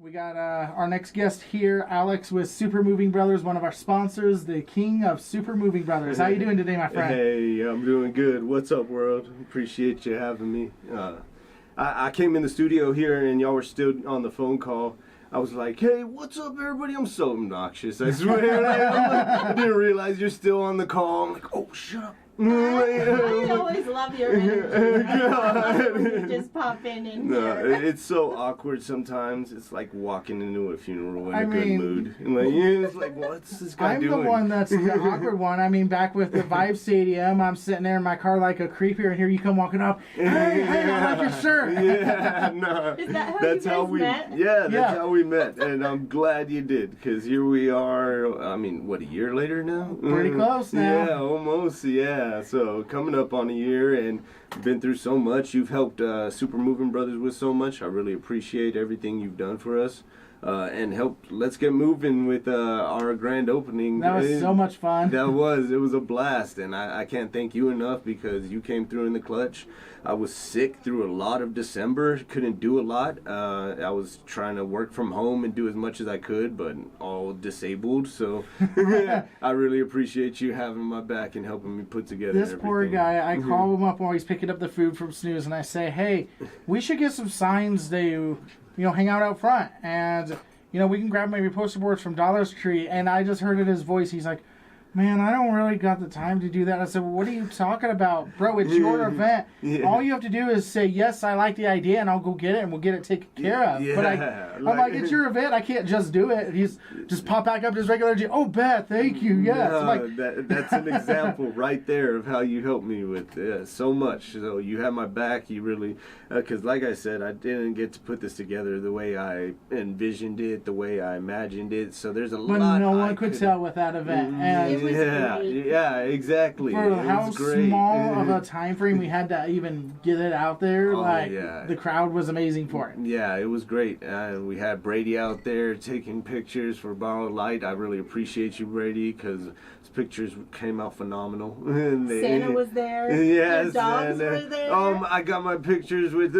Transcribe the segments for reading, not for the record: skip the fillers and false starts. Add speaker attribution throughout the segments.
Speaker 1: We got our next guest here, Alex with Super Moving Brothers, one of our sponsors, the king of Super Moving Brothers. How you doing today, my friend?
Speaker 2: Hey, I'm doing good. What's up, world? Appreciate you having me. I came in the studio here and y'all were still on the phone call. I was like, hey, what's up, everybody? I'm so obnoxious, I swear. I didn't realize you're still on the call. I'm like, oh, shut up.
Speaker 3: I always love your energy. I love it when you just pop in here.
Speaker 2: It's so awkward sometimes. It's like walking into a funeral in a good mood. And like, it's like, what's this guy doing?
Speaker 1: I'm the one that's the awkward one. I mean, back with the Vibe Stadium, I'm sitting there in my car like a creep here, and here you come walking up. Hey, I like your shirt.
Speaker 2: Yeah, no.
Speaker 3: Is that how
Speaker 2: that's
Speaker 3: you guys
Speaker 2: how we
Speaker 3: met?
Speaker 2: Yeah, that's how we met. And I'm glad you did, because here we are, I mean, what, a year later now?
Speaker 1: Pretty close now.
Speaker 2: Yeah, almost, yeah. So coming up on a year, and been through so much. You've helped Super Moving Brothers with so much. I really appreciate everything you've done for us. And let's get moving with our grand opening.
Speaker 1: That was so much fun.
Speaker 2: It was a blast, and I can't thank you enough because you came through in the clutch. I was sick through a lot of December, couldn't do a lot. I was trying to work from home and do as much as I could, but all disabled, so I really appreciate you having my back and helping me put together
Speaker 1: this poor guy. I call him up while he's picking up the food from Snooze, and I say, hey, we should get some signs to hang out front, and we can grab maybe poster boards from Dollar Tree. And I just heard in his voice, he's like, man, I don't really got the time to do that. I said, well, what are you talking about? Bro, it's your event. Yeah. All you have to do is say, yes, I like the idea, and I'll go get it, and we'll get it taken care of.
Speaker 2: Yeah,
Speaker 1: but I'm like, it's your event. I can't just do it. He's just pop back up to his regular energy. Oh, Beth, thank you. Yes.
Speaker 2: No,
Speaker 1: like,
Speaker 2: that's an example right there of how you helped me with so much. So you have my back. You really, because like I said, I didn't get to put this together the way I envisioned it, the way I imagined it. So there's a lot.
Speaker 1: But no one could tell with that event. And
Speaker 2: yeah, exactly.
Speaker 1: For how small of a time frame we had to even get it out there, the crowd was amazing for it.
Speaker 2: Yeah, it was great. We had Brady out there taking pictures for Bottle of Light. I really appreciate you, Brady, because his pictures came out phenomenal.
Speaker 3: Santa was there.
Speaker 2: Yes,
Speaker 3: your dogs
Speaker 2: Santa.
Speaker 3: were there.
Speaker 2: I got my pictures with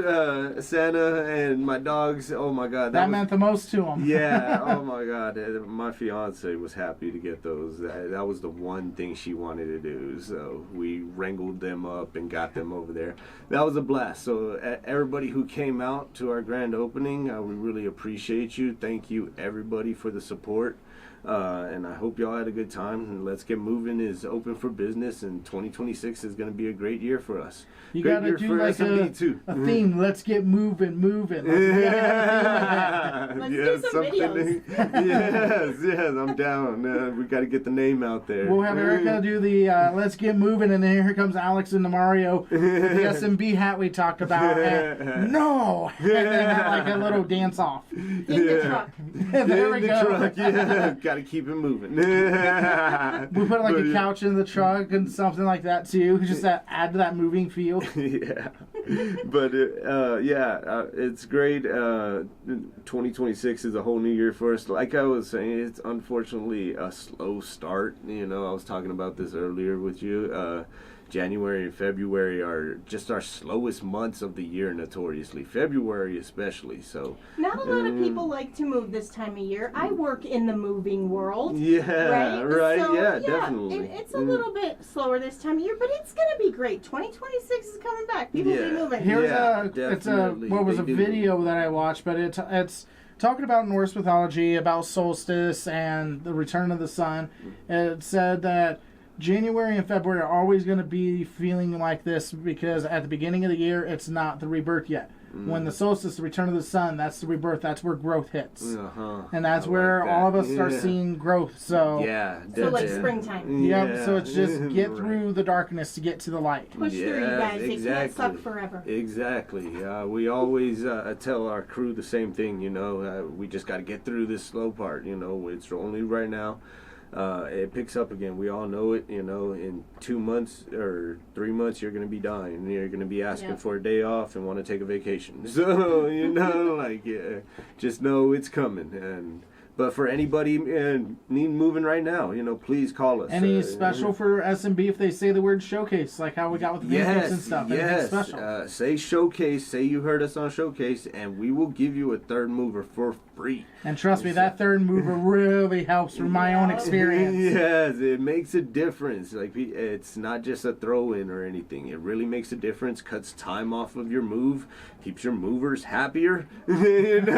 Speaker 2: Santa and my dogs. Oh my God,
Speaker 1: that meant the most to him.
Speaker 2: Yeah. Oh my God, my fiance was happy to get those. That was the one thing she wanted to do, so we wrangled them up and got them over there. That was a blast. So everybody who came out to our grand opening, we really appreciate you. Thank you, everybody, for the support. And I hope y'all had a good time. And Let's Get Moving is open for business, and 2026 is going to be a great year for us.
Speaker 1: You got to do like a theme. Let's get moving.
Speaker 3: Let's do some videos.
Speaker 2: yes, I'm down. We got to get the name out there.
Speaker 1: We'll have Erica do the Let's Get Moving, and then here comes Alex and the Mario with the SMB hat we talked about. And no! And then like a little dance off.
Speaker 3: In the truck.
Speaker 1: There we go.
Speaker 2: Truck, yeah. Got to keep it moving.
Speaker 1: We put like a couch in the truck and something like that too, just to add to that moving feel.
Speaker 2: Yeah, but it's great. 2026 is a whole new year for us. Like I was saying, it's unfortunately a slow start. I was talking about this earlier with you. January and February are just our slowest months of the year, notoriously. February especially. So
Speaker 3: not a lot of people like to move this time of year. I work in the moving world.
Speaker 2: Yeah, right.
Speaker 3: So,
Speaker 2: definitely.
Speaker 3: It's a little bit slower this time of year, but it's going to be great. 2026 is coming back. People will be moving.
Speaker 1: Here's a video that I watched, but it's talking about Norse mythology, about solstice and the return of the sun. It said that January and February are always going to be feeling like this because at the beginning of the year, it's not the rebirth yet. When the solstice, the return of the sun, that's the rebirth. That's where growth hits. And that's where all of us start seeing growth. So
Speaker 3: so like springtime.
Speaker 1: Yep, so it's just get through the darkness to get to the light.
Speaker 3: Push through, you guys. It can't suck forever.
Speaker 2: Exactly. We always tell our crew the same thing, we just got to get through this slow part, it's only right now. It picks up again. We all know it, in 2 months or 3 months, you're going to be dying. You're going to be asking for a day off and want to take a vacation. So, just know it's coming. But for anybody need moving right now, please call us.
Speaker 1: Any special for S&B if they say the word showcase, like how we got with the pancakes and stuff?
Speaker 2: Yes,
Speaker 1: Anything special?
Speaker 2: Say showcase, say you heard us on showcase, and we will give you a third mover for free.
Speaker 1: And trust me, that third mover really helps from my own experience.
Speaker 2: Yes, it makes a difference. Like, it's not just a throw-in or anything. It really makes a difference, cuts time off of your move, keeps your movers happier.
Speaker 3: That's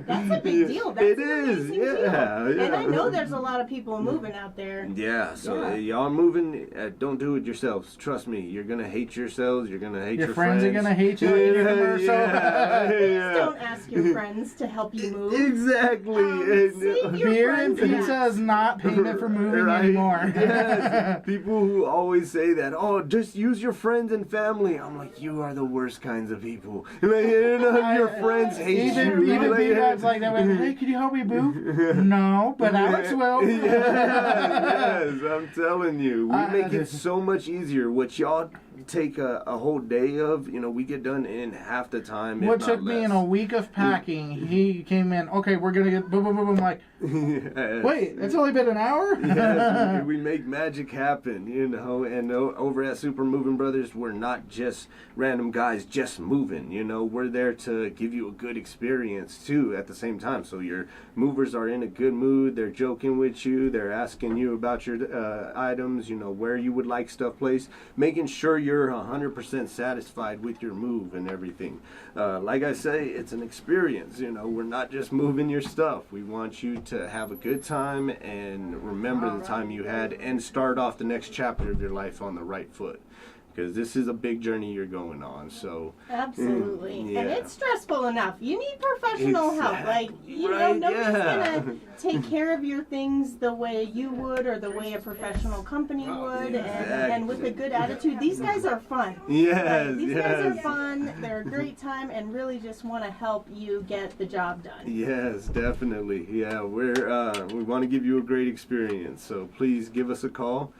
Speaker 3: a big deal. That's an amazing deal. And I know there's a lot of people moving out there.
Speaker 2: Yeah, so y'all moving, don't do it yourselves. Trust me, you're going to hate yourselves. You're going to hate your friends.
Speaker 1: Your friends are going to hate you in your commercial.
Speaker 3: Please don't ask your friends to help you move.
Speaker 2: Exactly.
Speaker 1: Beer and pizza is not payment for moving anymore.
Speaker 2: Yes. People who always say that, oh, just use your friends and family. I'm like, you are the worst kinds of people. Like, your friends hate you.
Speaker 1: Even B-Dad's like that. Hey, can you help me move? No, but Alex will.
Speaker 2: Yes, I'm telling you. We make it so much easier. What y'all take a whole day of, we get done in half the time.
Speaker 1: What took me in a week of packing, he came in, okay, we're going to get boom, boom, boom. I'm like, wait, it's only been an hour?
Speaker 2: Yes, we make magic happen, and over at Super Moving Brothers, we're not just random guys just moving, we're there to give you a good experience too at the same time. So your movers are in a good mood, they're joking with you, they're asking you about your items, where you would like stuff placed, making sure you're 100% satisfied with your move and everything. Like I say, it's an experience, we're not just moving your stuff. We want you to have a good time and remember the time you had and start off the next chapter of your life on the right foot. Because this is a big journey you're going on, so...
Speaker 3: Absolutely. Yeah. And it's stressful enough. You need professional help. Like, nobody's going to take care of your things the way you would or the way a professional company would. And with a good attitude, these guys are fun.
Speaker 2: Yes,
Speaker 3: these guys are fun. They're a great time and really just want to help you get the job done.
Speaker 2: Yes, definitely. Yeah, we want to give you a great experience, so please give us a call.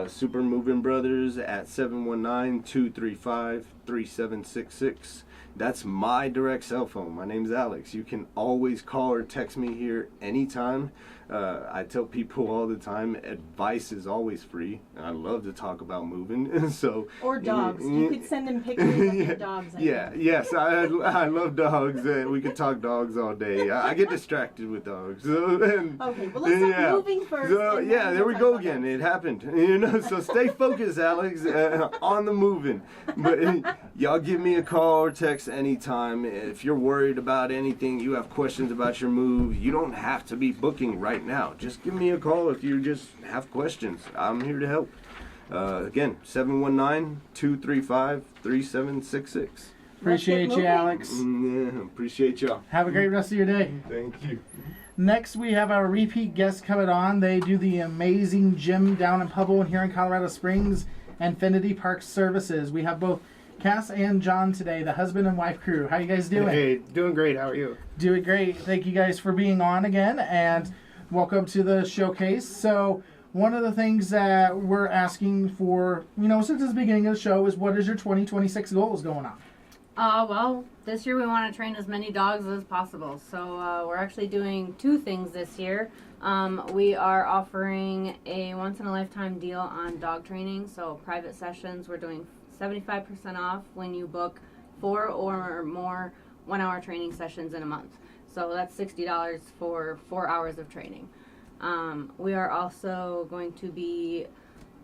Speaker 2: Super Moving Brothers at 719-235-3766. That's my direct cell phone. My name's Alex. You can always call or text me here anytime. I tell people all the time, advice is always free. I love to talk about moving. So
Speaker 3: or dogs. You could send them pictures of your dogs.
Speaker 2: Yes, I love dogs. We could talk dogs all day. I get distracted with dogs.
Speaker 3: Okay, well let's start moving first.
Speaker 2: So there we go again. It happened. So stay focused, Alex, on the moving. But y'all give me a call or text anytime. If you're worried about anything, you have questions about your move, you don't have to be booking right now. Just give me a call if you just have questions. I'm here to help. Again, 719-235-3766.
Speaker 1: Appreciate you, Alex.
Speaker 2: Yeah, appreciate y'all.
Speaker 1: Have a great rest of your day.
Speaker 2: Thank you.
Speaker 1: Next, we have our repeat guest coming on. They do the amazing gym down in Pueblo and here in Colorado Springs, Infinity Park Services. We have both Cass and John today, the husband and wife crew. How you guys doing?
Speaker 4: Hey, doing great. How are you?
Speaker 1: Doing great. Thank you guys for being on again, and welcome to the showcase. So, one of the things that we're asking for, since the beginning of the show is what is your 2026 goals going on?
Speaker 5: Well, this year we want to train as many dogs as possible. So we're actually doing two things this year. We are offering a once-in-a-lifetime deal on dog training. So private sessions, we're doing 75% off when you book 4 or more 1-hour training sessions in a month. So that's $60 for 4 hours of training. We are also going to be...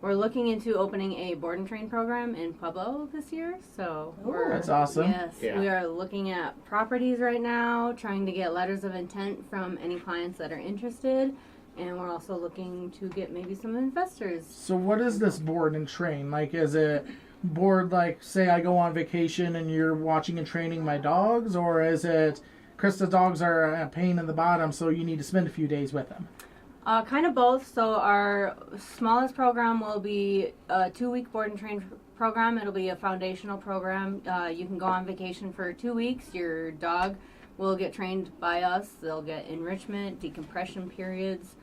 Speaker 5: We're looking into opening a board and train program in Pueblo this year. So
Speaker 1: that's awesome.
Speaker 5: Yes, we are looking at properties right now, trying to get letters of intent from any clients that are interested, and we're also looking to get maybe some investors.
Speaker 1: So what is this board and train? Like, is it board like, say I go on vacation and you're watching and training my dogs, or is it Krista's dogs are a pain in the bottom, so you need to spend a few days with them?
Speaker 5: Kind of both. So our smallest program will be a 2-week board and train program. It'll be a foundational program. You can go on vacation for 2 weeks. Your dog will get trained by us. They'll get enrichment, decompression periods,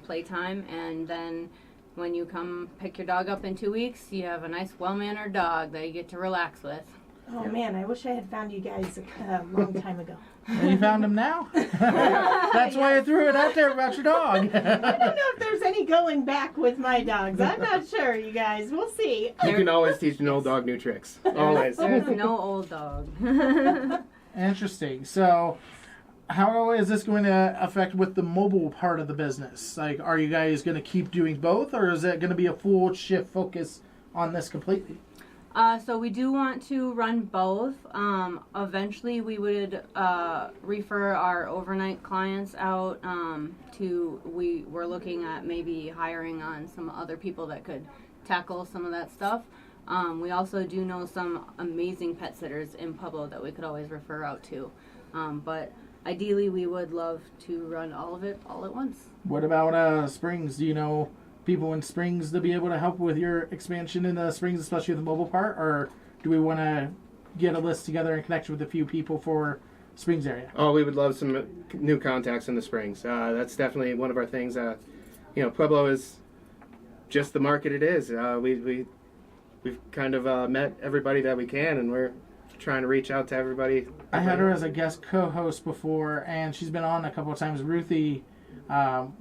Speaker 5: playtime, and then when you come pick your dog up in 2 weeks, you have a nice, well-mannered dog that you get to relax with.
Speaker 3: Oh man, I wish I had found you guys a long time ago.
Speaker 1: And you found him now? That's why I threw it out there about your dog.
Speaker 3: I don't know if there's any going back with my dogs. I'm not sure, you guys. We'll see.
Speaker 4: You can always teach an old dog new tricks. Always.
Speaker 5: There's no old dog.
Speaker 1: Interesting. So, how is this going to affect with the mobile part of the business? Like, are you guys going to keep doing both, or is it going to be a full shift focus on this completely?
Speaker 5: So we do want to run both. Eventually we would refer our overnight clients out we're looking at maybe hiring on some other people that could tackle some of that stuff. We also do know some amazing pet sitters in Pueblo that we could always refer out to. But ideally we would love to run all of it all at once.
Speaker 1: What about Springs? Do you know people in Springs to be able to help with your expansion in the Springs, especially the mobile part, or do we want to get a list together and connect with a few people for Springs area?
Speaker 4: Oh, we would love some new contacts in the Springs. That's definitely one of our things. Pueblo is just the market it is. We've kind of met everybody that we can, and we're trying to reach out to everybody.
Speaker 1: I had her as a guest co-host before, and she's been on a couple of times. Ruthie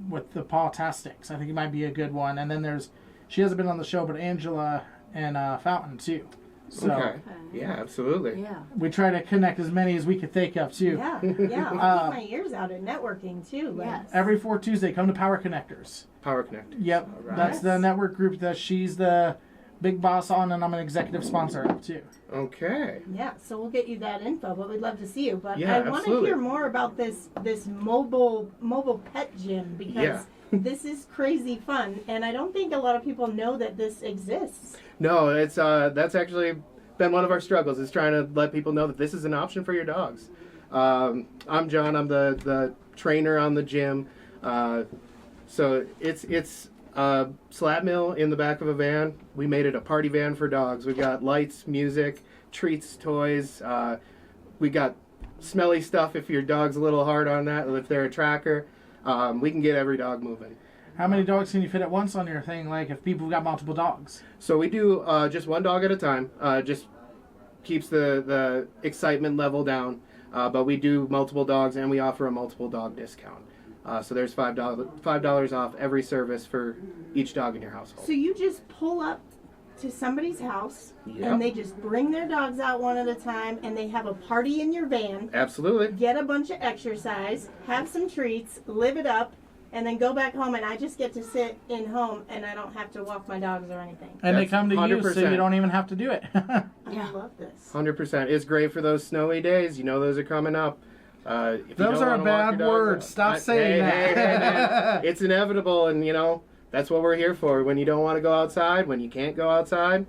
Speaker 1: with the Paw-tastics. I think it might be a good one. And then she hasn't been on the show, but Angela and Fountain too. So
Speaker 4: okay. Yeah, absolutely.
Speaker 5: Yeah.
Speaker 1: we try to connect as many as we could think of too.
Speaker 3: Yeah. I'll keep my ears out at networking too.
Speaker 5: Yes.
Speaker 1: Every 4th Tuesday, come to Power Connectors.
Speaker 4: Power Connect.
Speaker 1: Yep,
Speaker 4: Right.
Speaker 1: that's the network group that she's the big boss on, and I'm an executive sponsor of too.
Speaker 4: Okay.
Speaker 3: Yeah, so we'll get you that info, but we'd love to see you. But
Speaker 4: Yeah,
Speaker 3: I want to
Speaker 4: absolutely.
Speaker 3: hear more about this mobile pet gym, because
Speaker 4: Yeah.
Speaker 3: this is crazy fun, and I don't think a lot of people know that this exists.
Speaker 4: No, it's that's actually been one of our struggles, is trying to let people know that this is an option for your dogs. I'm John. I'm the trainer on the gym. So it's a slab mill in the back of a van. We made it a party van for dogs. We've got lights, music, treats, toys. We got smelly stuff if your dog's a little hard on that, if they're a tracker. We can get every dog moving.
Speaker 1: How many dogs can you fit at once on your thing? Like if people got multiple dogs?
Speaker 4: So we do just one dog at a time. Just keeps the excitement level down. But we do multiple dogs, and we offer a multiple dog discount. So there's $5 off every service for each dog in your household.
Speaker 3: So you just pull up to somebody's house,
Speaker 4: Yep.
Speaker 3: and they just bring their dogs out one at a time, and they have a party in your van,
Speaker 4: Absolutely.
Speaker 3: get a bunch of exercise, have some treats, live it up, and then go back home, and I just get to sit in home, and I don't have to walk my dogs or anything.
Speaker 1: And they
Speaker 4: That's
Speaker 1: come to you, so
Speaker 4: 100%.
Speaker 1: you don't even have to do it.
Speaker 3: I love this.
Speaker 4: 100%. It's great for those snowy days. You know those are coming up. If you
Speaker 1: Those
Speaker 4: don't
Speaker 1: are
Speaker 4: wanna walk
Speaker 1: bad
Speaker 4: your dogs
Speaker 1: words.
Speaker 4: out-
Speaker 1: Stop saying
Speaker 4: hey,
Speaker 1: that.
Speaker 4: man. It's inevitable, and that's what we're here for. When you don't want to go outside, when you can't go outside,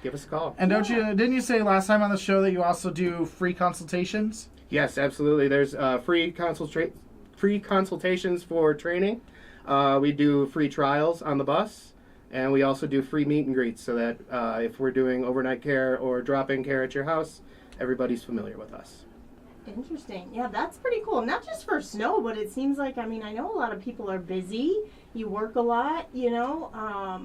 Speaker 4: give us a call.
Speaker 1: And didn't you say last time on the show that you also do free consultations?
Speaker 4: Yes, absolutely. There's free consultations for training. We do free trials on the bus, and we also do free meet and greets, so that if we're doing overnight care or drop-in care at your house, everybody's familiar with us.
Speaker 3: Interesting. Yeah, that's pretty cool. Not just for snow, but it seems like, I know a lot of people are busy. You work a lot, yeah.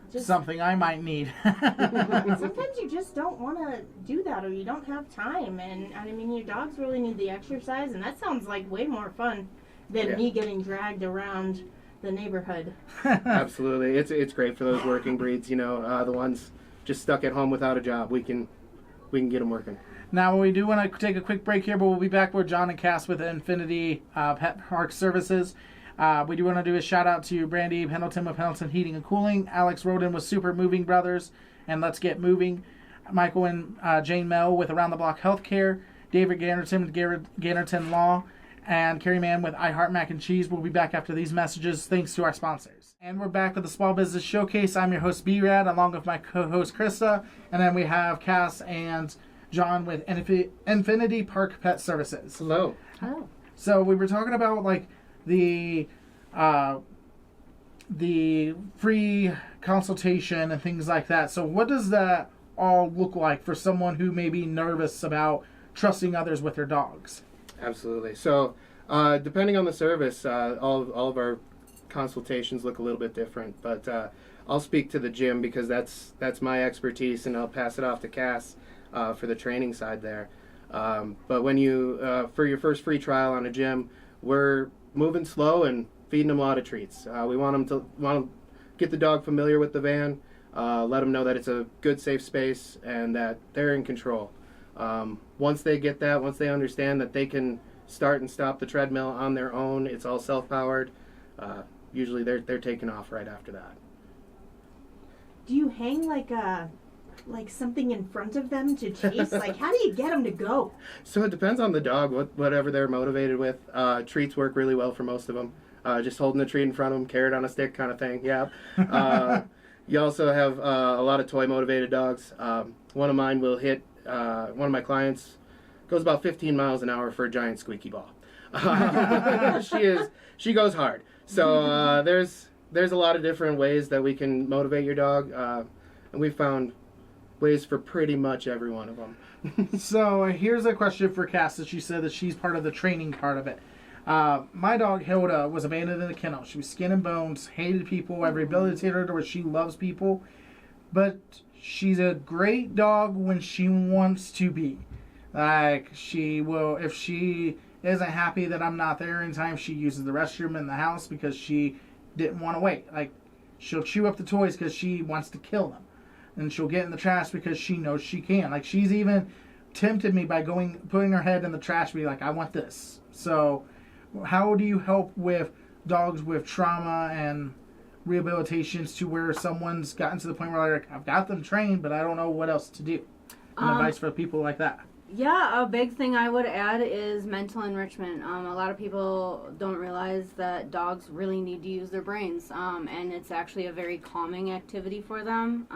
Speaker 3: Just
Speaker 1: Something I might need.
Speaker 3: sometimes you just don't want to do that, or you don't have time. And your dogs really need the exercise, and that sounds like way more fun than
Speaker 4: Yeah.
Speaker 3: me getting dragged around the neighborhood.
Speaker 4: Absolutely. It's great for those working breeds, the ones just stuck at home without a job. We can get them working.
Speaker 1: Now, we do want to take a quick break here, but we'll be back with John and Cass with Infinity Pet Park Services. We do want to do a shout out to Brandy Pendleton with Pendleton Heating and Cooling, Alex Roden with Super Moving Brothers and Let's Get Moving, Michael and Jane Mel with Around the Block Healthcare, David Gannerton with Gannerton Law, and Carrie Mann with I Heart Mac and Cheese. We'll be back after these messages, thanks to our sponsors. And we're back with the Small Business Showcase. I'm your host, B-Rad, along with my co-host, Krista. And then we have Cass and John with Infinity Park Pet Services.
Speaker 4: Hello.
Speaker 5: Oh.
Speaker 1: So we were talking about the free consultation and things like that. So what does that all look like for someone who may be nervous about trusting others with their dogs?
Speaker 4: Absolutely. So, depending on the service, all of our consultations look a little bit different. But I'll speak to the gym because that's my expertise, and I'll pass it off to Cass for the training side there. But when you, for your first free trial on a gym, we're moving slow and feeding them a lot of treats. We want to get the dog familiar with the van, let them know that it's a good, safe space and that they're in control. Once they get that, once they understand that they can start and stop the treadmill on their own, it's all self-powered, usually they're taking off right after that.
Speaker 3: Do you hang like something in front of them to chase? Like, how do you get them to go?
Speaker 4: So it depends on the dog, whatever they're motivated with. Treats work really well for most of them. Just holding a treat in front of them, carrot on a stick kind of thing, yeah. You also have a lot of toy-motivated dogs. One of mine will hit, one of my clients goes about 15 miles an hour for a giant squeaky ball. She goes hard. So there's a lot of different ways that we can motivate your dog, and we found ways for pretty much every one of them.
Speaker 1: So here's a question for Cass, that she said that she's part of the training part of it. My dog Hilda was abandoned in the kennel. She was skin and bones, hated people. I rehabilitated her where she loves people, but she's a great dog when she wants to be. Like, she will, if she isn't happy that I'm not there in time, she uses the restroom in the house because she didn't want to wait. Like, she'll chew up the toys because she wants to kill them. And she'll get in the trash because she knows she can. Like, she's even tempted me by putting her head in the trash and be like, I want this. So how do you help with dogs with trauma and rehabilitations to where someone's gotten to the point where like, I've got them trained, but I don't know what else to do? And advice for people like that.
Speaker 5: Yeah, a big thing I would add is mental enrichment. A lot of people don't realize that dogs really need to use their brains, and it's actually a very calming activity for them.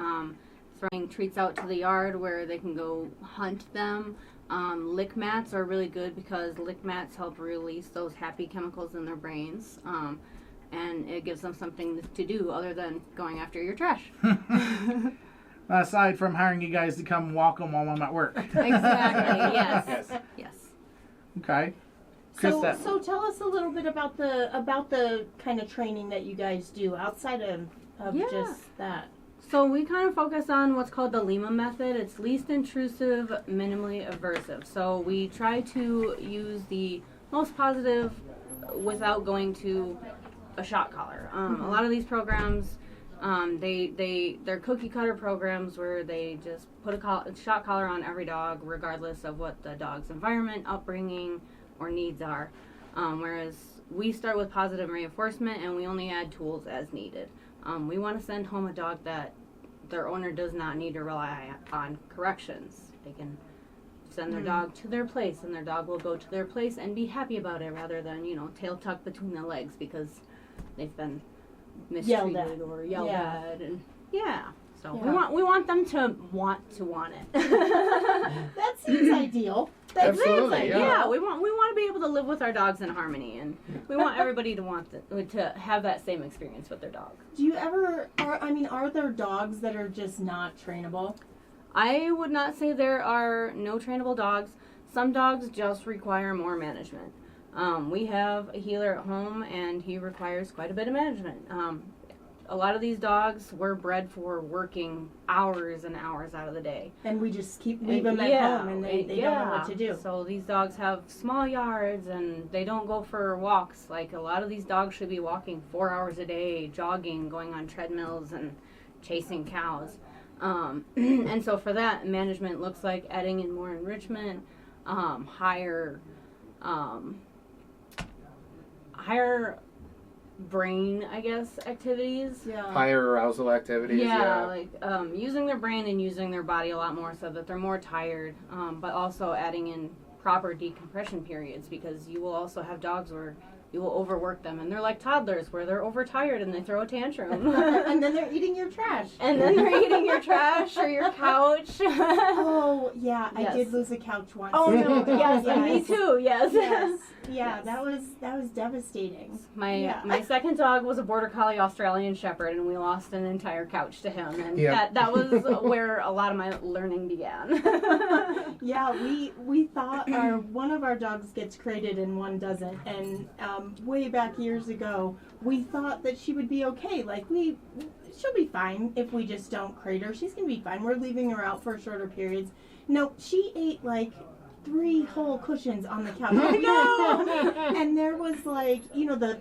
Speaker 5: Throwing treats out to the yard where they can go hunt them. Lick mats are really good because lick mats help release those happy chemicals in their brains, and it gives them something to do other than going after your trash.
Speaker 1: Aside from hiring you guys to come walk them while I'm at work.
Speaker 5: Exactly, yes. Yes.
Speaker 1: Okay.
Speaker 3: So tell us a little bit about the kind of training that you guys do outside of just that.
Speaker 5: So we kind of focus on what's called the Lima method. It's least intrusive, minimally aversive. So we try to use the most positive without going to a shot collar. A lot of these programs, they're cookie cutter programs where they just put a shot collar on every dog regardless of what the dog's environment, upbringing, or needs are. Whereas we start with positive reinforcement and we only add tools as needed. We want to send home a dog that their owner does not need to rely on corrections. They can send their dog to their place and their dog will go to their place and be happy about it rather than, tail tucked between the legs because they've been mistreated or yelled at. And so we want them to want it.
Speaker 3: That seems ideal.
Speaker 4: Absolutely,
Speaker 5: yeah. We want to be able to live with our dogs in harmony, and we want everybody to have that same experience with their dog.
Speaker 3: Do you ever? Are there dogs that are just not trainable?
Speaker 5: I would not say there are no trainable dogs. Some dogs just require more management. We have a healer at home, and he requires quite a bit of management. A lot of these dogs were bred for working hours and hours out of the day.
Speaker 3: And we just leave them at home, and they don't know what to do.
Speaker 5: So these dogs have small yards, and they don't go for walks. Like, a lot of these dogs should be walking 4 hours a day, jogging, going on treadmills, and chasing cows. And so for that, management looks like adding in more enrichment, higher brain, I guess, activities.
Speaker 3: Yeah.
Speaker 4: Higher arousal activities.
Speaker 5: Yeah, like using their brain and using their body a lot more so that they're more tired, but also adding in proper decompression periods because you will also have dogs where you will overwork them and they're like toddlers where they're overtired and they throw a tantrum.
Speaker 3: And then they're eating your trash.
Speaker 5: And then they're eating your trash or your couch.
Speaker 3: Oh, yeah, yes. I did lose a couch once.
Speaker 5: Oh, no, yes, and me too, yes.
Speaker 3: Yeah, that was devastating.
Speaker 5: My second dog was a Border Collie Australian Shepherd, and we lost an entire couch to him, and that was where a lot of my learning began.
Speaker 3: Yeah, we thought one of our dogs gets crated and one doesn't, and way back years ago, we thought that she would be okay. Like, she'll be fine if we just don't crate her. She's gonna be fine. We're leaving her out for shorter periods. No, she ate like 3 whole cushions on the couch. No! And there was like, you know, the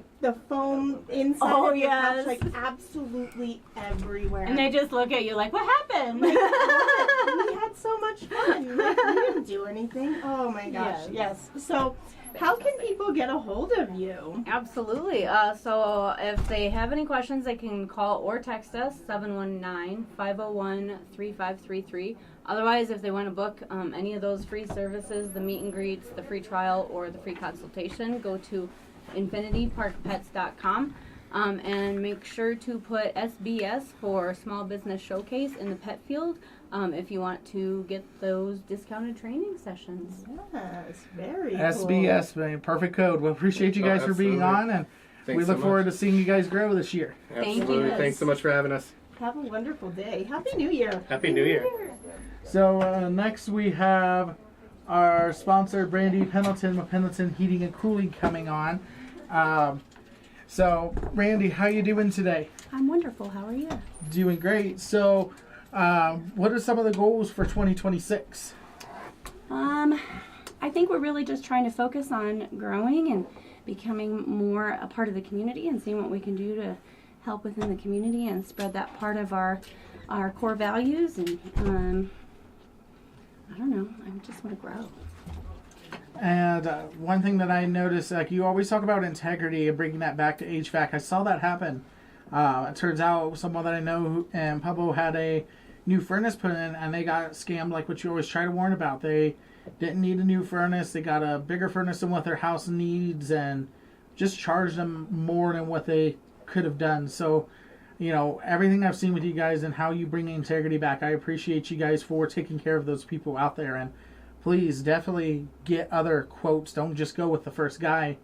Speaker 3: foam inside of the couch, like absolutely everywhere.
Speaker 5: And they just look at you like, what happened?
Speaker 3: Like, we had so much fun. Like, we didn't do anything. Oh my gosh, yes. So, how can people get a hold of you?
Speaker 5: Absolutely. So if they have any questions, they can call or text us, 719-501-3533. Otherwise, if they want to book any of those free services, the meet and greets, the free trial, or the free consultation, go to infinityparkpets.com. And make sure to put SBS for Small Business Showcase in the pet field if you want to get those discounted training sessions.
Speaker 3: Yes, very
Speaker 1: SBS,
Speaker 3: cool.
Speaker 1: perfect code. We appreciate you guys for being on, and we look forward to seeing you guys grow this year.
Speaker 4: Absolutely. Thanks so much for having us.
Speaker 3: Have a wonderful day. Happy New Year.
Speaker 4: Happy New Year.
Speaker 1: So next we have our sponsor, Brandy Pendleton with Pendleton Heating and Cooling, coming on. So, Randy, how you doing today?
Speaker 6: I'm wonderful. How are you?
Speaker 1: Doing great. So, what are some of the goals for 2026?
Speaker 6: I think we're really just trying to focus on growing and becoming more a part of the community and seeing what we can do to help within the community and spread that part of our core values. And I don't know. I just want to grow.
Speaker 1: And one thing that I noticed, like you always talk about integrity and bringing that back to HVAC. I saw that happen. It turns out someone that I know in Pueblo had a new furnace put in, and they got scammed like what you always try to warn about. They didn't need a new furnace. They got a bigger furnace than what their house needs and just charged them more than what they could have done. So, you know, everything I've seen with you guys and how you bring the integrity back, I appreciate you guys for taking care of those people out there. And please definitely get other quotes. Don't just go with the first guy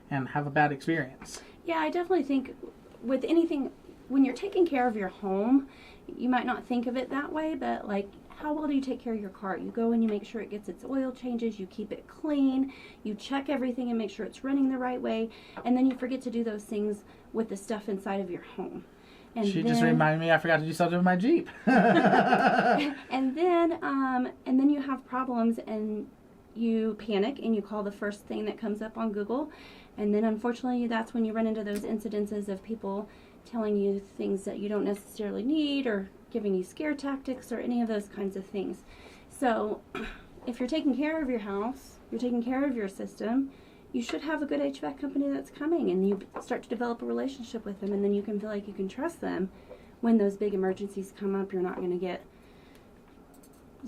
Speaker 1: and have a bad experience.
Speaker 6: Yeah, I definitely think with anything, when you're taking care of your home, you might not think of it that way, but like, how well do you take care of your car? You go and you make sure it gets its oil changes, you keep it clean, you check everything and make sure it's running the right way, and then you forget to do those things with the stuff inside of your home. And
Speaker 1: she just reminded me I forgot to do something with my Jeep.
Speaker 6: and then you have problems and you panic and you call the first thing that comes up on Google, and then unfortunately that's when you run into those incidences of people telling you things that you don't necessarily need or giving you scare tactics or any of those kinds of things. So if you're taking care of your house, you're taking care of your system, you should have a good HVAC company that's coming, and you start to develop a relationship with them, and then you can feel like you can trust them when those big emergencies come up. You're not going to get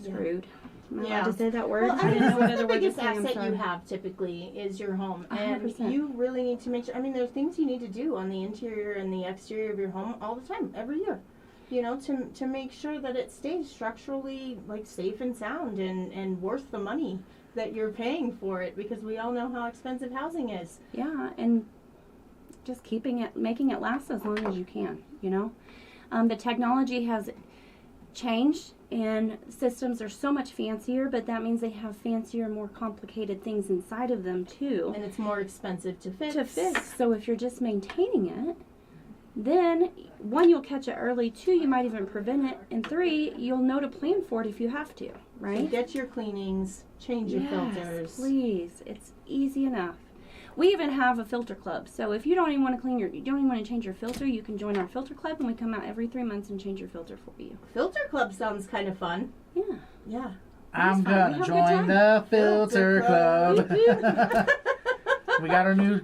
Speaker 6: screwed. Am I allowed to say that word?
Speaker 3: Well,
Speaker 6: I didn't know what other
Speaker 3: the
Speaker 6: word to
Speaker 3: biggest
Speaker 6: say.
Speaker 3: asset you have typically is your home,
Speaker 6: 100%.
Speaker 3: and you really need to make sure. I mean, there's things you need to do on the interior and the exterior of your home all the time, every year. You know, to make sure that it stays structurally like safe and sound and worth the money that you're paying for it, because we all know how expensive housing is.
Speaker 6: Yeah, and just making it last as long as you can, you know. The technology has changed and systems are so much fancier, but that means they have fancier, more complicated things inside of them too.
Speaker 3: And it's more expensive to fix.
Speaker 6: So if you're just maintaining it, then 1, you'll catch it early, 2, you might even prevent it, and 3, you'll know to plan for it if you have to, right?
Speaker 3: So get your cleanings, change your filters.
Speaker 6: Please. It's easy enough. We even have a filter club. So if you don't even want to you don't even want to change your filter, you can join our filter club, and we come out every 3 months and change your filter for you.
Speaker 3: Filter club sounds kind of fun.
Speaker 6: Yeah.
Speaker 3: Yeah.
Speaker 1: I'm gonna join the filter club. We got our new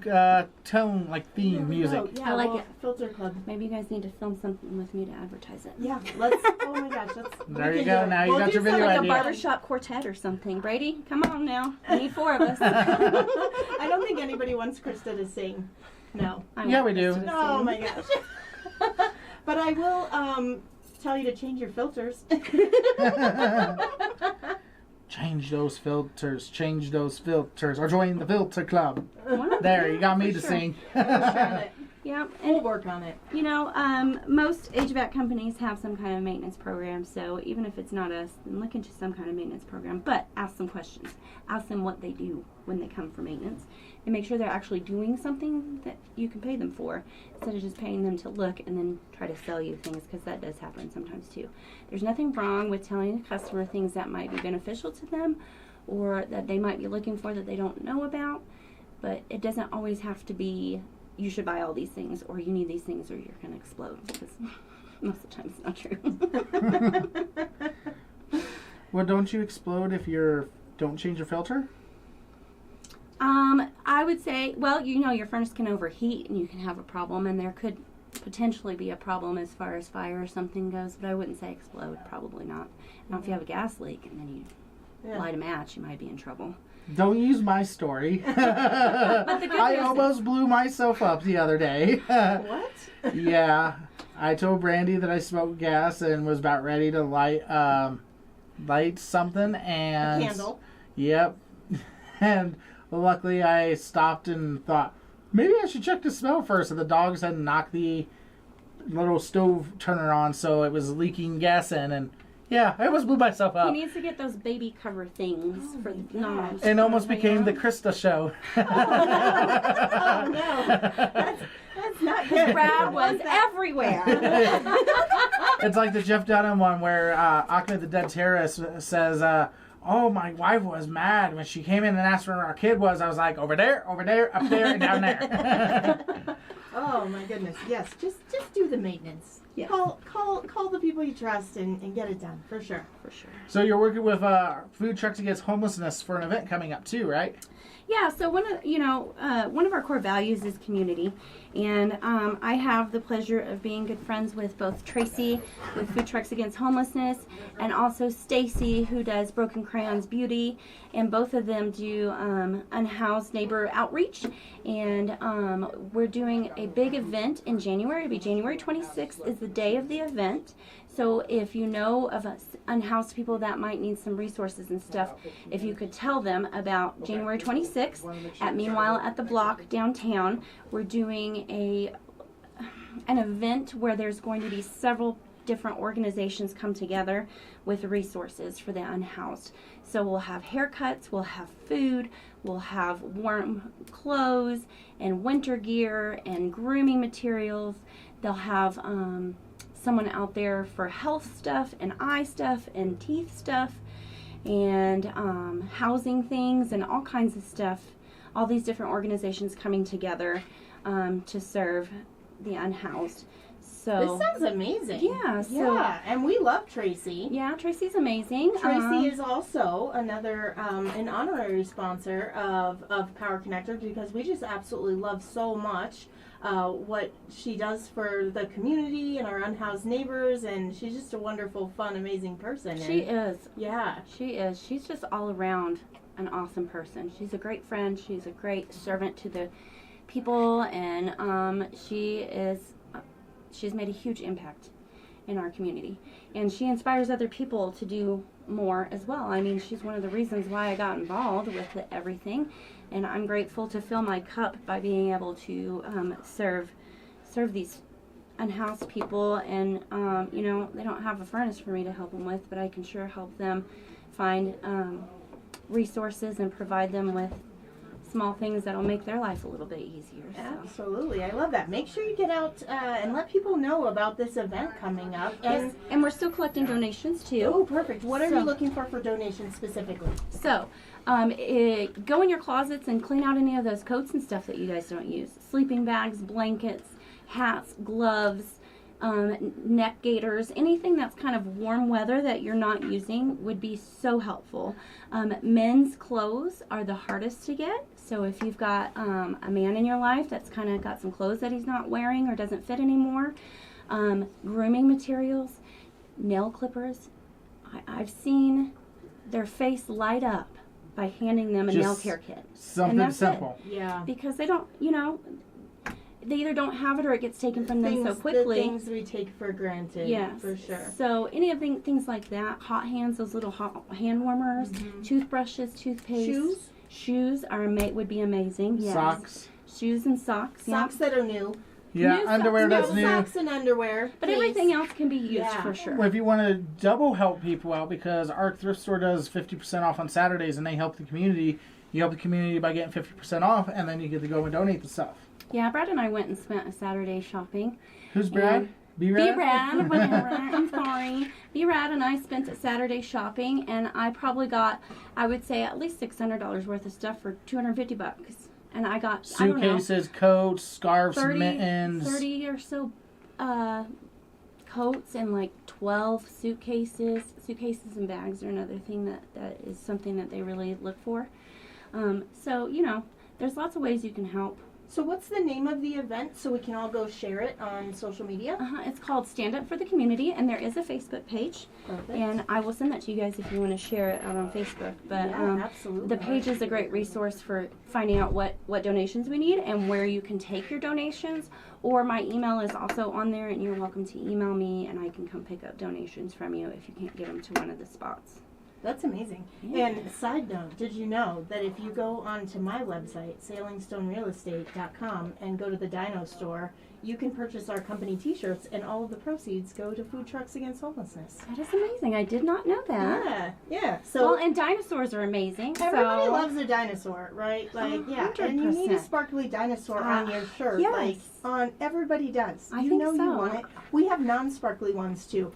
Speaker 1: tone, like theme music.
Speaker 3: Yeah,
Speaker 6: I like it.
Speaker 3: Filter club.
Speaker 6: Maybe you guys need to film something with me to advertise it.
Speaker 3: Yeah, let's. Oh my gosh,
Speaker 1: There you go. Now you got your video
Speaker 6: Like
Speaker 1: idea.
Speaker 6: a barbershop quartet or something. Brady, come on now. We need 4 of us.
Speaker 3: I don't think anybody wants Krista to sing. No.
Speaker 1: Yeah, we do.
Speaker 3: Oh my gosh. But I will tell you to change your filters.
Speaker 1: Change those filters, or join the filter club. There, you got me to sing.
Speaker 6: Yeah,
Speaker 3: We'll work on it.
Speaker 6: You know, most HVAC companies have some kind of maintenance program, so even if it's not us, then look into some kind of maintenance program. But ask some questions. Ask them what they do when they come for maintenance, and make sure they're actually doing something that you can pay them for, instead of just paying them to look and then try to sell you things, because that does happen sometimes too. There's nothing wrong with telling a customer things that might be beneficial to them, or that they might be looking for that they don't know about. But it doesn't always have to be, you should buy all these things, or you need these things, or you're going to explode, because most of the time it's not true.
Speaker 1: Well, don't you explode if don't change your filter?
Speaker 6: I would say, well, your furnace can overheat and you can have a problem, and there could potentially be a problem as far as fire or something goes, but I wouldn't say explode, probably not. Now, if you have a gas leak and then you light a match, you might be in trouble.
Speaker 1: Don't use my story. I almost blew myself up the other day.
Speaker 3: What?
Speaker 1: Yeah. I told Brandy that I smoked gas and was about ready to light something, and
Speaker 3: a candle.
Speaker 1: Yep. And luckily I stopped and thought, maybe I should check the smell first. And the dogs had knocked the little stove turner on, so it was leaking gas in, and yeah, I almost blew myself up.
Speaker 6: He needs to get those baby cover things for the knobs.
Speaker 1: It almost became the Krista show.
Speaker 3: Oh no. That's not good.
Speaker 6: Brad was everywhere.
Speaker 1: It's like the Jeff Dunham one where Ahmed the Dead Terrorist says, oh, my wife was mad when she came in and asked where our kid was. I was like, over there, up there, and down there.
Speaker 3: Oh my goodness! Yes, just do the maintenance.
Speaker 6: Yeah.
Speaker 3: Call the people you trust and get it done for sure.
Speaker 1: So you're working with Food Trucks Against Homelessness for an event coming up too, right?
Speaker 6: Yeah, so one of our core values is community, and I have the pleasure of being good friends with both Tracy with Food Trucks Against Homelessness and also Stacy, who does Broken Crayons Beauty, and both of them do unhoused neighbor outreach, and we're doing a big event in January. It'll be January 26th is the day of the event. So if you know of unhoused people that might need some resources and stuff, if you could tell them about January 26th at Meanwhile at the Block downtown, we're doing an event where there's going to be several different organizations come together with resources for the unhoused. So we'll have haircuts, we'll have food, we'll have warm clothes and winter gear and grooming materials. They'll have someone out there for health stuff and eye stuff and teeth stuff and housing things and all kinds of stuff. All these different organizations coming together to serve the unhoused. So
Speaker 3: this sounds amazing.
Speaker 6: Yeah,
Speaker 3: and we love Tracy.
Speaker 6: Yeah, Tracy's amazing.
Speaker 3: Tracy is also another an honorary sponsor of Power Connector, because we just absolutely love so much what she does for the community and our unhoused neighbors, and she's just a wonderful, fun, amazing person.
Speaker 6: She is.
Speaker 3: Yeah.
Speaker 6: She is. She's just all around an awesome person. She's a great friend. She's a great servant to the people, and she's made a huge impact in our community. And she inspires other people to do more as well. I mean, she's one of the reasons why I got involved with everything. And I'm grateful to fill my cup by being able to serve these unhoused people. And, they don't have a furnace for me to help them with, but I can sure help them find resources and provide them with small things that'll make their life a little bit easier. So.
Speaker 3: Absolutely. I love that. Make sure you get out and let people know about this event coming up.
Speaker 6: And we're still collecting donations too.
Speaker 3: Oh, perfect. What are you looking for donations specifically?
Speaker 6: So, go in your closets and clean out any of those coats and stuff that you guys don't use. Sleeping bags, blankets, hats, gloves, neck gaiters, anything that's kind of warm weather that you're not using would be so helpful. Men's clothes are the hardest to get. So if you've got a man in your life that's kind of got some clothes that he's not wearing or doesn't fit anymore, grooming materials, nail clippers, I've seen their face light up by handing them a nail care kit.
Speaker 1: Something simple.
Speaker 3: Yeah.
Speaker 6: Because they don't, they either don't have it or it gets taken from them so quickly.
Speaker 3: The things we take for granted.
Speaker 6: Yes.
Speaker 3: For sure.
Speaker 6: So any of things like that, hot hands, those little hot hand warmers, toothbrushes, toothpaste. Shoes would be amazing. Yes.
Speaker 1: Socks.
Speaker 6: Shoes and socks.
Speaker 3: Socks that are new.
Speaker 1: Yeah,
Speaker 6: New
Speaker 1: underwear
Speaker 6: socks,
Speaker 1: that's new.
Speaker 3: Socks and underwear.
Speaker 6: But
Speaker 3: please.
Speaker 6: everything else can be used for sure.
Speaker 1: Well, if you want to double help people out, because our thrift store does 50% off on Saturdays and they help the community, you help the community by getting 50% off, and then you get to go and donate the stuff.
Speaker 6: Yeah, Brad and I went and spent a Saturday shopping.
Speaker 1: Who's Brad? B-Rad?
Speaker 6: Whatever. I'm sorry. B-Rad and I spent a Saturday shopping, and I probably got, I would say, at least $600 worth of stuff for $250. And I got
Speaker 1: suitcases, coats, scarves,
Speaker 6: 30,
Speaker 1: mittens.
Speaker 6: 30 or so coats and like 12 suitcases. Suitcases and bags are another thing that is something that they really look for. So, there's lots of ways you can help.
Speaker 3: So what's the name of the event so we can all go share it on social media?
Speaker 6: It's called Stand Up for the Community, and there is a Facebook page.
Speaker 3: Perfect.
Speaker 6: And I will send that to you guys if you want to share it out on Facebook. But
Speaker 3: absolutely.
Speaker 6: The page is a great resource for finding out what donations we need and where you can take your donations. Or my email is also on there, and you're welcome to email me, and I can come pick up donations from you if you can't get them to one of the spots.
Speaker 3: That's amazing.
Speaker 6: Yeah.
Speaker 3: And side note, did you know that if you go onto my website, sailingstonerealestate.com, and go to the Dino store, you can purchase our company t-shirts, and all of the proceeds go to Food Trucks Against Homelessness.
Speaker 6: That is amazing. I did not know that.
Speaker 3: Yeah. So
Speaker 6: well, and dinosaurs are amazing.
Speaker 3: everybody
Speaker 6: so.
Speaker 3: loves a dinosaur, right? Like, yeah.
Speaker 6: 100%.
Speaker 3: And you need a sparkly dinosaur on your shirt.
Speaker 6: Yes.
Speaker 3: Like, everybody does.
Speaker 6: I
Speaker 3: you
Speaker 6: think
Speaker 3: know
Speaker 6: so.
Speaker 3: you want it. We have non-sparkly ones too.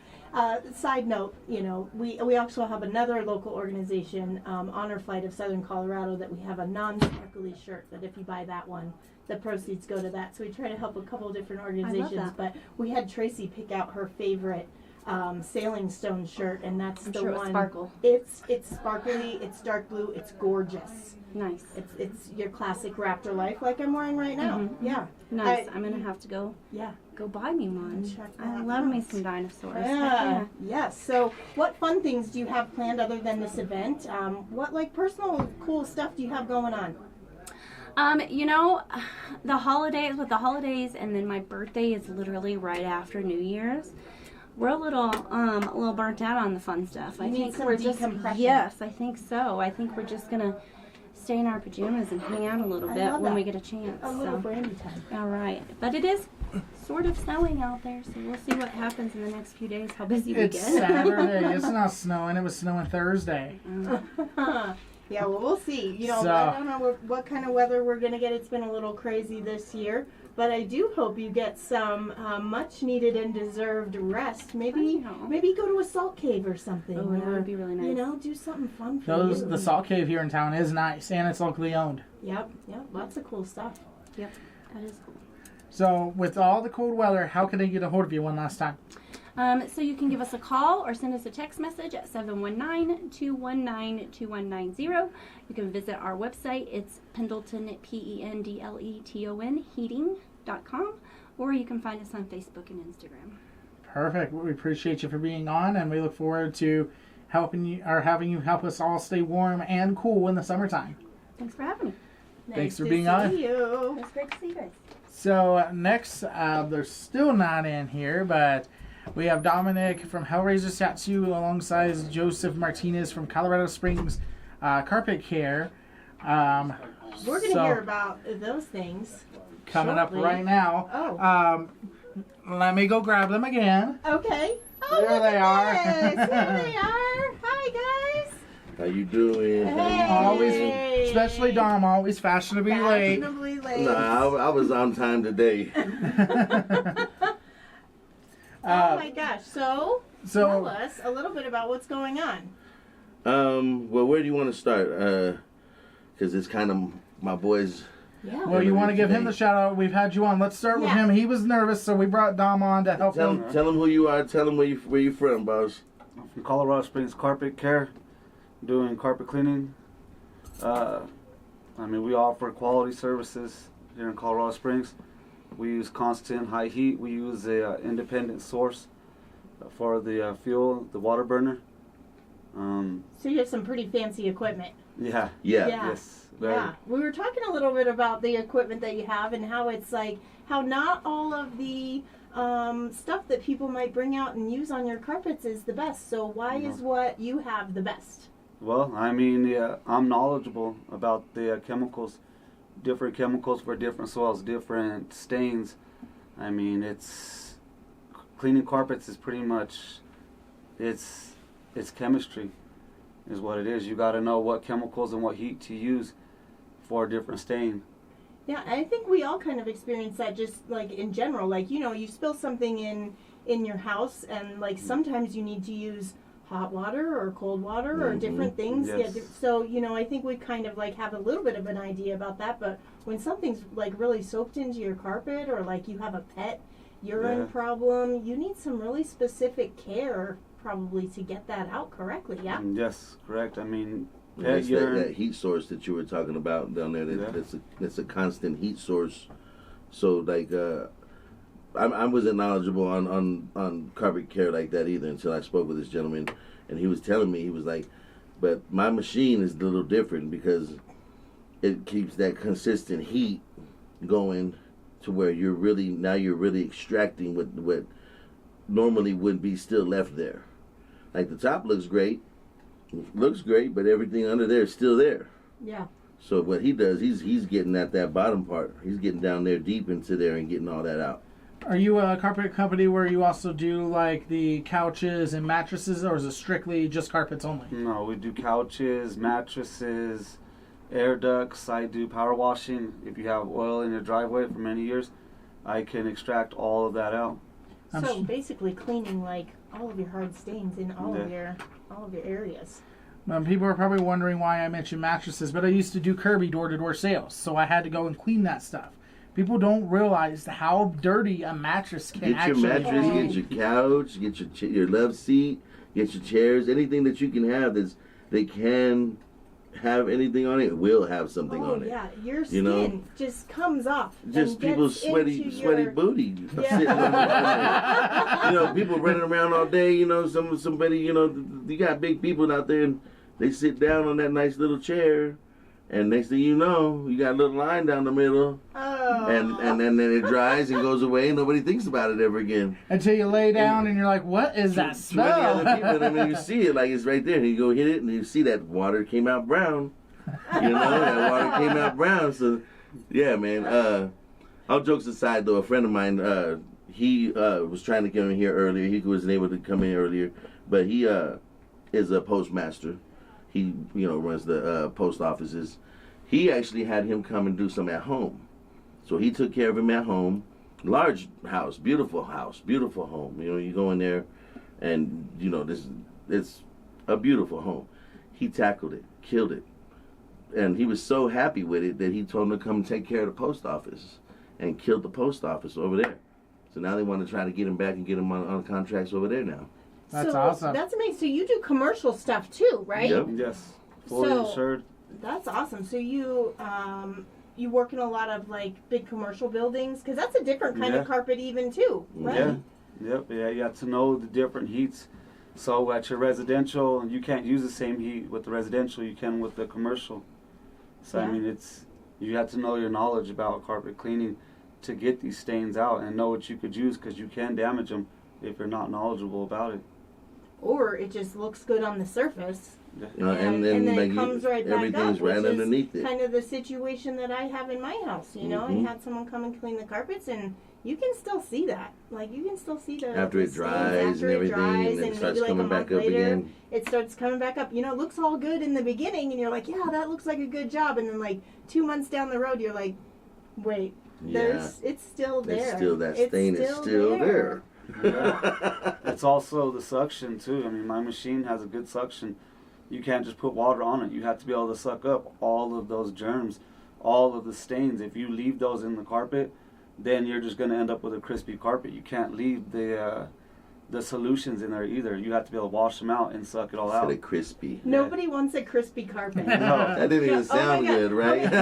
Speaker 3: Side note, we also have another local organization, Honor Flight of Southern Colorado, that we have a non-sparkly shirt that if you buy that one, the proceeds go to that. So we try to help a couple of different organizations.
Speaker 6: I love that.
Speaker 3: But we had Tracy pick out her favorite Sailing Stone shirt, and that's
Speaker 6: I'm
Speaker 3: the
Speaker 6: sure
Speaker 3: one.
Speaker 6: Sparkle.
Speaker 3: It's sparkly. It's dark blue. It's gorgeous.
Speaker 6: Nice.
Speaker 3: It's your classic Raptor life, like I'm wearing right now.
Speaker 6: Mm-hmm.
Speaker 3: Yeah.
Speaker 6: Nice. I'm gonna have to go buy me one.
Speaker 3: Check
Speaker 6: I
Speaker 3: that
Speaker 6: love me
Speaker 3: out.
Speaker 6: some dinosaurs.
Speaker 3: Yeah. Yes. So, what fun things do you have planned other than this event? What personal cool stuff do you have going on?
Speaker 6: The holidays, and then my birthday is literally right after New Year's. We're a little burnt out on the fun stuff.
Speaker 3: You need some
Speaker 6: we're just
Speaker 3: decompression.
Speaker 6: yes, I think so. I think we're just gonna stay in our pajamas and hang out a little bit when we get a chance.
Speaker 3: A little brandy time.
Speaker 6: All right, but it is sort of snowing out there, so we'll see what happens in the next few days. How busy we
Speaker 1: It's
Speaker 6: get.
Speaker 1: Saturday. It's not snowing. It was snowing Thursday.
Speaker 3: Yeah, well, we'll see. I don't know what kind of weather we're going to get. It's been a little crazy this year. But I do hope you get some much needed and deserved rest. Maybe go to a salt cave or something.
Speaker 6: Oh, that would be really nice.
Speaker 3: Do something fun for you.
Speaker 1: The salt cave here in town is nice, and it's locally owned.
Speaker 3: Yep, lots of cool stuff.
Speaker 6: Yep, that is cool.
Speaker 1: So, with all the cold weather, how can they get a hold of you one last time?
Speaker 6: So you can give us a call or send us a text message at 719-219-2190. You can visit our website. It's Pendleton, Pendleton, heating.com, or you can find us on Facebook and Instagram.
Speaker 1: Perfect. We appreciate you for being on, and we look forward to having you help us all stay warm and cool in the summertime.
Speaker 6: Thanks for having me.
Speaker 1: Thanks for being on.
Speaker 3: You.
Speaker 6: It's great to see you guys.
Speaker 1: So next, they're still not in here, but we have Dominic from Hellraisers Tattoo alongside Joseph Martinez from Colorado Springs Carpet Care.
Speaker 3: We're going to hear about those things
Speaker 1: coming
Speaker 3: shortly.
Speaker 1: up right now.
Speaker 3: Oh.
Speaker 1: Let me go grab them again.
Speaker 3: Okay. Oh,
Speaker 1: There they are.
Speaker 3: There they are. Hi, guys.
Speaker 7: How you doing?
Speaker 3: Hey.
Speaker 1: Always, especially Dom, always fashionably late.
Speaker 3: Fashionably late.
Speaker 7: Nah, I was on time today.
Speaker 3: Oh my gosh. So
Speaker 1: So,
Speaker 3: tell us a little bit about what's going on.
Speaker 7: Well, where do you want to start? Because it's kind of my boys.
Speaker 3: Yeah.
Speaker 1: well, you want to give him the shout out. We've had you on. Let's start with
Speaker 3: Yeah.
Speaker 1: him. He was nervous, so we brought Dom on to help him.
Speaker 7: Tell him who you are. Tell him where you from, boss.
Speaker 8: I'm from Colorado Springs Carpet Care, doing carpet cleaning. We offer quality services here in Colorado Springs. We use constant high heat. We use a independent source for the fuel, the water burner.
Speaker 3: So you have some pretty fancy equipment.
Speaker 7: Yeah.
Speaker 8: Yes.
Speaker 3: Yeah. We were talking a little bit about the equipment that you have and how it's how not all of the stuff that people might bring out and use on your carpets is the best. So why is what you have the best?
Speaker 8: Well, I'm knowledgeable about the chemicals, different chemicals for different soils, different stains. It's cleaning carpets is pretty much, it's chemistry is what it is. You got to know what chemicals and what heat to use for a different stain.
Speaker 3: Yeah, I think we all kind of experience that just in general. You spill something in your house, and like sometimes you need to use hot water or cold water or different things.
Speaker 8: Yes.
Speaker 3: Yeah, so I think we kind of like have a little bit of an idea about that, but when something's like really soaked into your carpet, or like you have a pet urine problem, you need some really specific care probably to get that out correctly. Yeah.
Speaker 8: Yes, correct. I mean,
Speaker 7: That's that heat source that you were talking about down there. That's a constant heat source. So like, I wasn't knowledgeable on carpet care like that either until I spoke with this gentleman, and he was telling me, he was like, but my machine is a little different because it keeps that consistent heat going to where you're really extracting what normally would be still left there. Like the top looks great, but everything under there is still there.
Speaker 3: Yeah.
Speaker 7: So what he does, he's getting at that bottom part. He's getting down there deep into there and getting all that out.
Speaker 1: Are you a carpet company where you also do like the couches and mattresses, or is it strictly just carpets only?
Speaker 8: No, we do couches, mattresses, air ducts. I do power washing. If you have oil in your driveway for many years, I can extract all of that out.
Speaker 3: So basically cleaning like all of your hard stains in all of your areas.
Speaker 1: People are probably wondering why I mentioned mattresses, but I used to do Kirby door-to-door sales, so I had to go and clean that stuff. People don't realize how dirty a mattress can actually be.
Speaker 7: Get your mattress, get your couch, get your love seat, get your chairs, anything that you can have they can have anything on it, will have something on it.
Speaker 3: Oh yeah, your skin just comes off.
Speaker 7: Just people's sweaty booty.
Speaker 3: Yeah.
Speaker 7: People running around all day. Somebody. You got big people out there, and they sit down on that nice little chair, and next thing you know, you got a little line down the middle.
Speaker 3: Oh.
Speaker 7: And then it dries and goes away, and nobody thinks about it ever again.
Speaker 1: Until you lay down and you're like, what is that smell?
Speaker 7: 20 other people, and then you see it like it's right there, and you go hit it, and you see that water came out brown. That water came out brown. So, yeah, man. All jokes aside, though, a friend of mine, he was trying to come in here earlier. He wasn't able to come in earlier, but he is a postmaster. He, runs the post offices. He actually had him come and do some at home. So he took care of him at home. Large house, beautiful home. You go in there, and it's a beautiful home. He tackled it, killed it, and he was so happy with it that he told him to come take care of the post office, and killed the post office over there. So now they want to try to get him back and get him on contracts over there now.
Speaker 1: That's awesome.
Speaker 3: That's amazing. So you do commercial stuff too, right?
Speaker 7: Yep.
Speaker 8: Yes, fully insured.
Speaker 3: That's awesome. So you work in a lot of like big commercial buildings, because that's a different kind of carpet even too, right?
Speaker 8: Yeah. You have to know the different heats. So at your residential, you can't use the same heat with the residential you can with the commercial. So I mean, you have to know your knowledge about carpet cleaning to get these stains out and know what you could use, because you can damage them if you're not knowledgeable about it.
Speaker 3: Or it just looks good on the surface.
Speaker 7: And then
Speaker 3: it comes right back
Speaker 7: everything's
Speaker 3: up,
Speaker 7: right
Speaker 3: which
Speaker 7: underneath
Speaker 3: is
Speaker 7: it.
Speaker 3: kind of the situation that I have in my house. I had someone come and clean the carpets, and you can still see that. Like, you can still see the
Speaker 7: after it dries and everything, and then it starts coming back up again.
Speaker 3: It starts coming back up. It looks all good in the beginning, and you're like, yeah, that looks like a good job. And then like 2 months down the road, you're like, wait, it's still there.
Speaker 7: That stain is still there.
Speaker 8: Yeah. It's also the suction too. I mean, my machine has a good suction. You can't just put water on it. You have to be able to suck up all of those germs, all of the stains. If you leave those in the carpet, then you're just going to end up with a crispy carpet. You can't leave the solutions in there either. You have to be able to wash them out and suck it all out.
Speaker 7: Instead of crispy.
Speaker 3: Nobody wants a crispy carpet.
Speaker 8: No.
Speaker 7: That didn't even sound good, right?
Speaker 3: I feel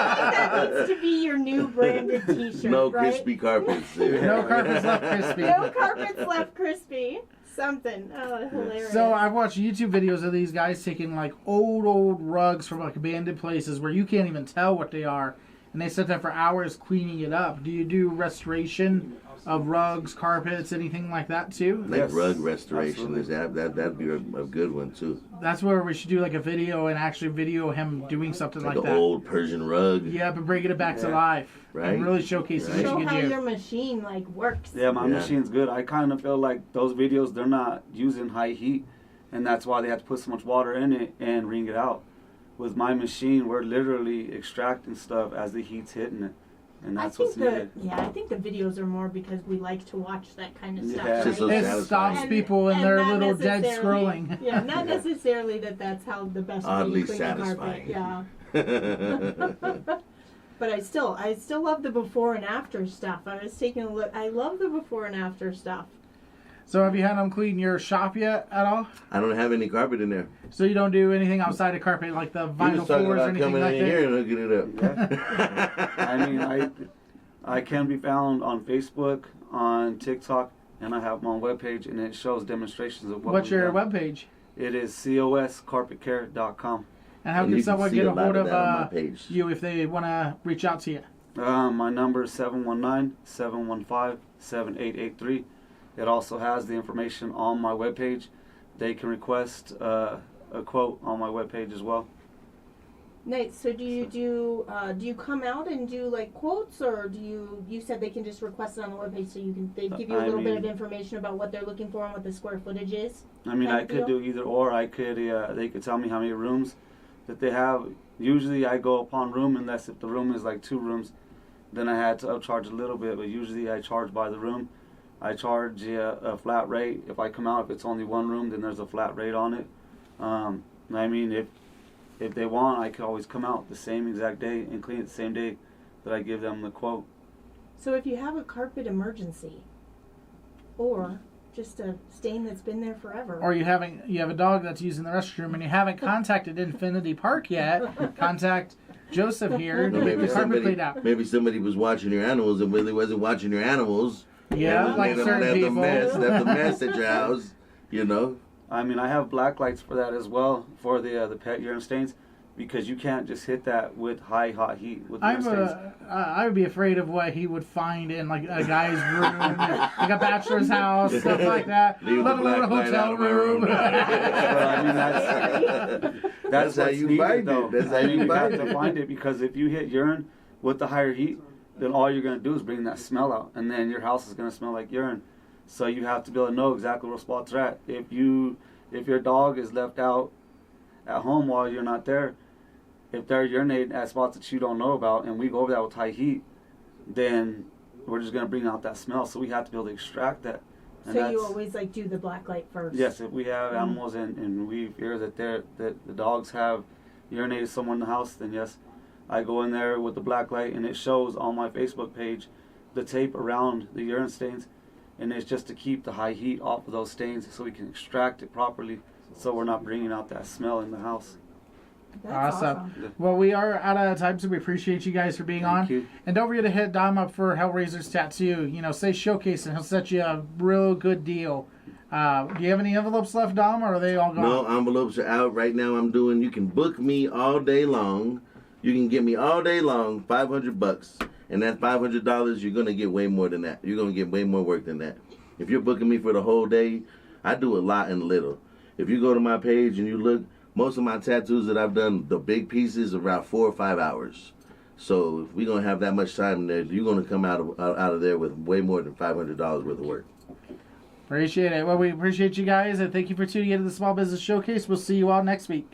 Speaker 3: like that needs to be your new branded T-shirt.
Speaker 7: No
Speaker 3: right?
Speaker 7: crispy carpets.
Speaker 1: No carpets left crispy.
Speaker 3: No carpets left crispy. Something. Oh, hilarious.
Speaker 1: So I've watched YouTube videos of these guys taking like old rugs from like abandoned places where you can't even tell what they are, and they sit there for hours cleaning it up. Do you do restoration of rugs, carpets, anything like that too?
Speaker 7: Like rug restoration, that'd be a good one too.
Speaker 1: That's where we should do like a video and actually video him doing something like that.
Speaker 7: Like an old Persian rug.
Speaker 1: Yeah, but bringing it back to life.
Speaker 7: Right.
Speaker 1: And really showcasing what
Speaker 3: Show
Speaker 1: you
Speaker 3: how
Speaker 1: can do.
Speaker 3: your machine like works.
Speaker 8: Yeah, my machine's good. I kind of feel like those videos, they're not using high heat, and that's why they have to put so much water in it and wring it out. With my machine, we're literally extracting stuff as the heat's hitting it. And that's what's needed.
Speaker 3: I think the videos are more because we like to watch that kind of stuff.
Speaker 8: Yeah.
Speaker 7: Just so
Speaker 3: Right?
Speaker 1: It stops people in their little dead scrolling.
Speaker 3: Yeah, not necessarily that's how the best way
Speaker 7: Oddly
Speaker 3: to clean
Speaker 7: satisfying.
Speaker 3: a carpet. Yeah. But I still love the before and after stuff. I was taking a look. I love the before and after stuff.
Speaker 1: So have you had them clean your shop yet at all?
Speaker 7: I don't have any carpet in there.
Speaker 1: So you don't do anything outside of carpet, like the
Speaker 7: You
Speaker 1: vinyl
Speaker 7: was talking
Speaker 1: floors or
Speaker 7: about
Speaker 1: anything
Speaker 7: coming
Speaker 1: like
Speaker 7: in
Speaker 1: that?
Speaker 7: here and hooking it up.
Speaker 8: I mean, I can be found on Facebook, on TikTok, and I have my own webpage, and it shows demonstrations of what
Speaker 1: What's your
Speaker 8: we've done.
Speaker 1: webpage?
Speaker 8: It is coscarpetcare.com.
Speaker 1: And how
Speaker 7: And
Speaker 1: can
Speaker 7: you
Speaker 1: someone
Speaker 7: see
Speaker 1: get
Speaker 7: a
Speaker 1: a
Speaker 7: lot
Speaker 1: hold
Speaker 7: of
Speaker 1: of
Speaker 7: that on my page.
Speaker 1: you if they want to reach out to you?
Speaker 8: My number is 719-715-7883. It also has the information on my webpage. They can request a quote on my webpage as well.
Speaker 3: Nice. So do you come out and do like quotes, or you said they can just request it on the webpage, so they give you a little bit of information about what they're looking for and what the square footage is?
Speaker 8: I mean,
Speaker 3: Type
Speaker 8: I
Speaker 3: of
Speaker 8: could
Speaker 3: deal?
Speaker 8: do either or. I could they could tell me how many rooms that they have. Usually I go upon room, unless if the room is like 2 rooms, then I had to upcharge a little bit, but usually I charge by the room. I charge a flat rate. If I come out, if it's only 1 room, then there's a flat rate on it. I mean, if they want, I could always come out the same exact day and clean it the same day that I give them the quote.
Speaker 3: So if you have a carpet emergency, or just a stain that's been there forever,
Speaker 1: Or you have a dog that's using the restroom and you haven't contacted Infinity Park yet, contact Joseph here to
Speaker 7: Or
Speaker 1: get the carpet cleaned out.
Speaker 7: maybe somebody was watching your animals and really wasn't watching your animals.
Speaker 1: Yeah,
Speaker 7: And
Speaker 1: like
Speaker 7: made them
Speaker 1: certain
Speaker 7: left
Speaker 1: people.
Speaker 7: left the mess at your house, you know.
Speaker 8: I mean, I have black lights for that as well, for the pet urine stains, because you can't just hit that with hot heat with urine stains.
Speaker 1: I would be afraid of what he would find in like a guy's room, like a bachelor's house, stuff like that.
Speaker 7: Leave
Speaker 1: Let
Speaker 7: the
Speaker 1: alone a
Speaker 7: black light out
Speaker 1: hotel
Speaker 7: of my room.
Speaker 8: But I mean, that's
Speaker 7: how
Speaker 8: what's
Speaker 7: you
Speaker 8: needed,
Speaker 7: find it.
Speaker 8: though.
Speaker 7: That's how
Speaker 8: I mean,
Speaker 7: you
Speaker 8: you have
Speaker 7: find
Speaker 8: to
Speaker 7: it.
Speaker 8: find it, because if you hit urine with the higher heat, then all you're going to do is bring that smell out, and then your house is going to smell like urine. So you have to be able to know exactly where spots are at. If your dog is left out at home while you're not there, if they're urinating at spots that you don't know about, and we go over that with high heat, then we're just going to bring out that smell. So we have to be able to extract that. And
Speaker 3: so you always like do the black light first.
Speaker 8: Yes, if we have animals and we fear that the dogs have urinated somewhere in the house, then yes, I go in there with the black light, and it shows on my Facebook page the tape around the urine stains, and it's just to keep the high heat off of those stains so we can extract it properly, so we're not bringing out that smell in the house.
Speaker 3: That's
Speaker 1: Awesome. Well, we are out of time, so we appreciate you guys for being
Speaker 8: Thank
Speaker 1: on.
Speaker 8: you.
Speaker 1: And don't forget to hit Dom up for Hellraisers Tattoo. Say Showcase, and he'll set you a real good deal. Do you have any envelopes left, Dom, or are they all gone?
Speaker 7: No, envelopes are out right now. You can book me all day long. You can get me all day long, $500. And that $500, you're going to get way more than that. You're going to get way more work than that. If you're booking me for the whole day, I do a lot and little. If you go to my page and you look, most of my tattoos that I've done, the big pieces, around 4 or 5 hours. So if we're going to have that much time in there, you're going to come out of there with way more than $500 worth of work.
Speaker 1: Appreciate it. Well, we appreciate you guys, and thank you for tuning into the Small Business Showcase. We'll see you all next week.